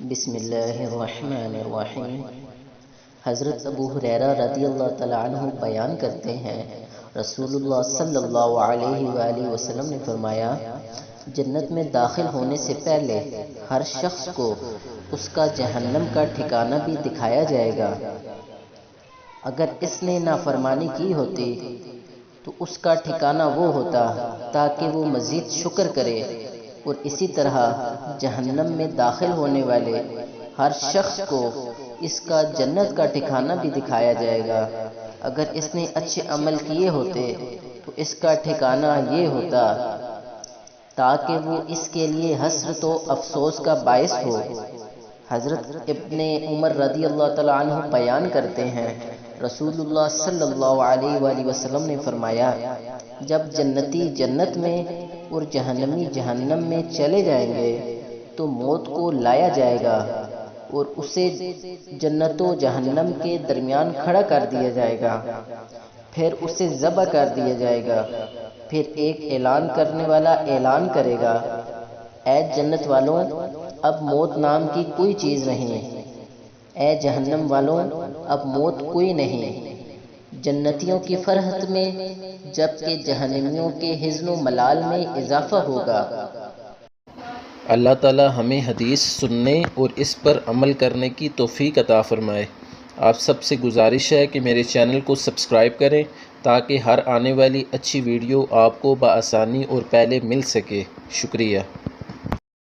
بسم اللہ الرحمن الرحیم۔ حضرت ابو ہریرہ رضی اللہ تعالیٰ عنہ بیان کرتے ہیں، رسول اللہ صلی اللہ علیہ وآلہ وسلم نے فرمایا، جنت میں داخل ہونے سے پہلے ہر شخص کو اس کا جہنم کا ٹھکانہ بھی دکھایا جائے گا۔ اگر اس نے نافرمانی کی ہوتی تو اس کا ٹھکانہ وہ ہوتا تاکہ وہ مزید شکر کرے، اور اسی طرح جہنم میں داخل ہونے والے ہر شخص کو اس کا جنت کا ٹھکانہ بھی دکھایا جائے گا۔ اگر اس نے اچھے عمل کیے ہوتے تو اس کا ٹھکانہ یہ ہوتا تاکہ وہ اس کے لیے حسرت و افسوس کا باعث ہو۔ حضرت ابن عمر رضی اللہ تعالیٰ عنہ بیان کرتے ہیں، رسول اللہ صلی اللہ علیہ وآلہ وسلم نے فرمایا، جب جنتی جنت میں اور جہنمی جہنم میں چلے جائیں گے تو موت کو لایا جائے گا اور اسے جنت و جہنم کے درمیان کھڑا کر دیا جائے گا، پھر اسے ذبح کر دیا جائے گا۔ پھر ایک اعلان کرنے والا اعلان کرے گا، اے جنت والوں، اب موت نام کی کوئی چیز نہیں، اے جہنم والوں، اب موت کوئی نہیں۔ جنتیوں کی فرحت میں جبکہ جہنمیوں کے حزن و ملال میں اضافہ ہوگا۔ اللہ تعالی ہمیں حدیث سننے اور اس پر عمل کرنے کی توفیق عطا فرمائے۔ آپ سب سے گزارش ہے کہ میرے چینل کو سبسکرائب کریں تاکہ ہر آنے والی اچھی ویڈیو آپ کو بآسانی اور پہلے مل سکے۔ شکریہ۔